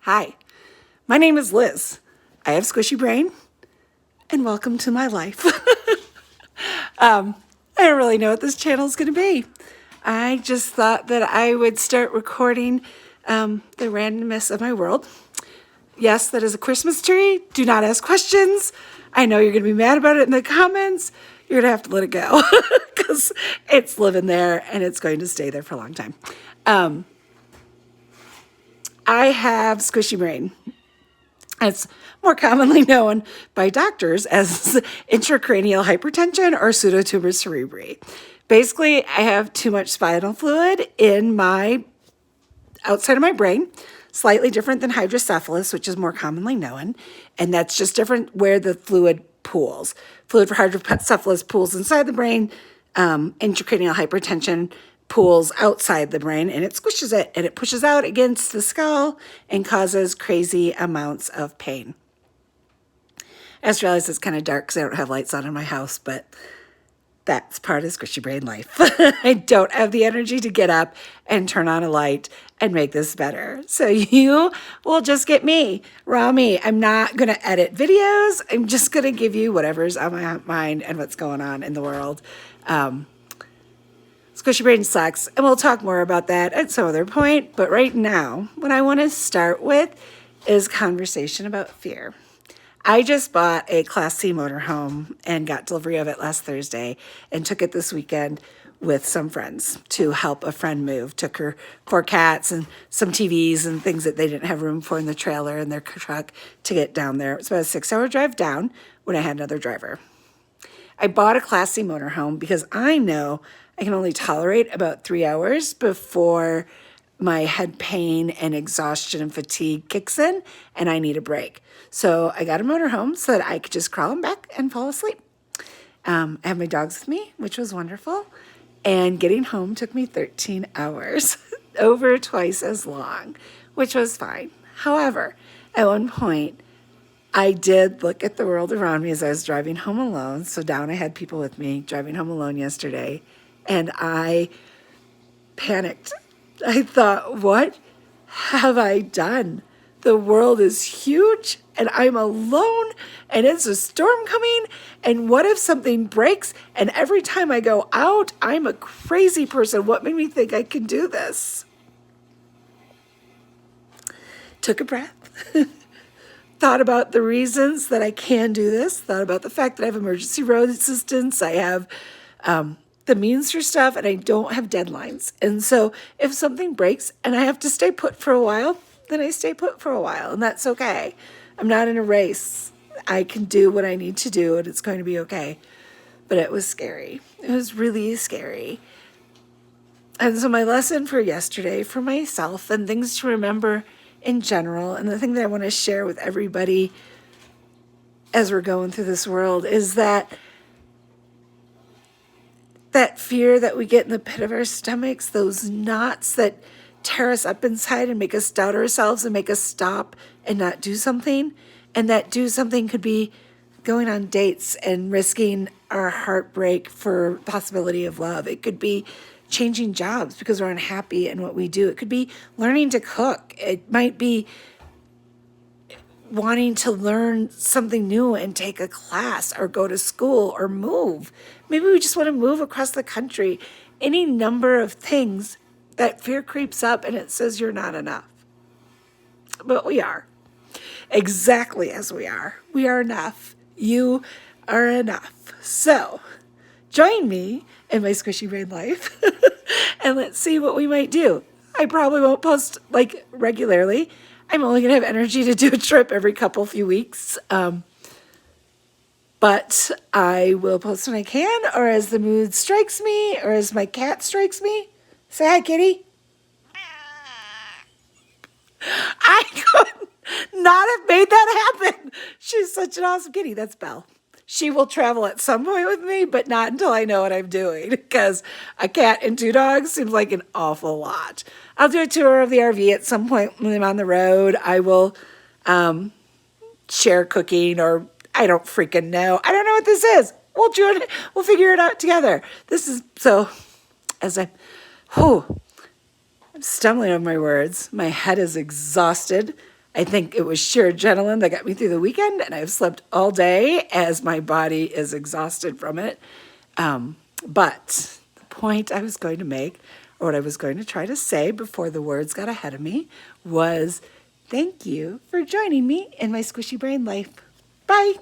Hi, my name is Liz. I have squishy brain, and welcome to my life. I don't really know what this channel is going to be. I just thought that I would start recording the randomness of my world. Yes, that is a Christmas tree. Do not ask questions. I know you're going to be mad about it in the comments. You're going to have to let it go because it's living there and it's going to stay there for a long time. I have squishy brain. It's more commonly known by doctors as intracranial hypertension or pseudotumor cerebri. Basically, I have too much spinal fluid in my outside of my brain, slightly different than hydrocephalus, which is more commonly known, and that's just different where the fluid pools. Fluid for hydrocephalus pools inside the brain, intracranial hypertension pools outside the brain, and it squishes it, and it pushes out against the skull and causes crazy amounts of pain. I just realized it's kind of dark because I don't have lights on in my house, but that's part of squishy brain life. I don't have the energy to get up and turn on a light and make this better. So you will just get me, raw me. I'm not going to edit videos. I'm just going to give you whatever's on my mind and what's going on in the world. Squishy brain sucks, and we'll talk more about that at some other point. But right now, what I want to start with is conversation about fear. I just bought a Class C motorhome and got delivery of it last Thursday and took it this weekend with some friends to help a friend move. Took her 4 cats and some TVs and things that they didn't have room for in the trailer in their truck to get down there. It was about a 6-hour drive down when I had another driver. I bought a Class C motorhome because I know I can only tolerate about 3 hours before my head pain and exhaustion and fatigue kicks in and I need a break. So I got a motorhome so that I could just crawl in back and fall asleep. I have my dogs with me, which was wonderful. And getting home took me 13 hours, over twice as long, which was fine. However, at one point, I did look at the world around me as I was driving home alone. So down I had people with me driving home alone yesterday. And I panicked. I thought, what have I done? The world is huge and I'm alone and it's a storm coming. And what if something breaks? And every time I go out, I'm a crazy person. What made me think I can do this? Took a breath. Thought about the reasons that I can do this. Thought about the fact that I have emergency road assistance. I have the means for stuff, and I don't have deadlines. And so if something breaks and I have to stay put for a while, then I stay put for a while, and that's okay. I'm not in a race. I can do what I need to do, and it's going to be okay. But it was scary. It was really scary. And so my lesson for yesterday for myself and things to remember in general, and the thing that I want to share with everybody as we're going through this world is that fear that we get in the pit of our stomachs, those knots that tear us up inside and make us doubt ourselves and make us stop and not do something. And that do something could be going on dates and risking our heartbreak for possibility of love. It could be changing jobs because we're unhappy in what we do. It could be learning to cook. It might be wanting to learn something new and take a class or go to school or move. Maybe we just want to move across the country. Any number of things that fear creeps up and it says you're not enough. But we are. Exactly as we are. We are enough. You are enough. So join me in my squishy brain life and let's see what we might do. I probably won't post like regularly. I'm only going to have energy to do a trip every few weeks. But I will post when I can, or as the mood strikes me, or as my cat strikes me. Say hi, kitty. I could not have made that happen. She's such an awesome kitty. That's Belle. She will travel at some point with me, but not until I know what I'm doing, because a cat and 2 dogs seems like an awful lot. I'll do a tour of the RV at some point when I'm on the road. I will share cooking, or I don't freaking know. I don't know what this is. We'll do it. We'll figure it out together. This is so, as I'm stumbling over my words. My head is exhausted. I think it was sheer adrenaline that got me through the weekend, and I've slept all day as my body is exhausted from it. But the point I was going to make, or what I was going to try to say before the words got ahead of me, was thank you for joining me in my squishy brain life. Bye.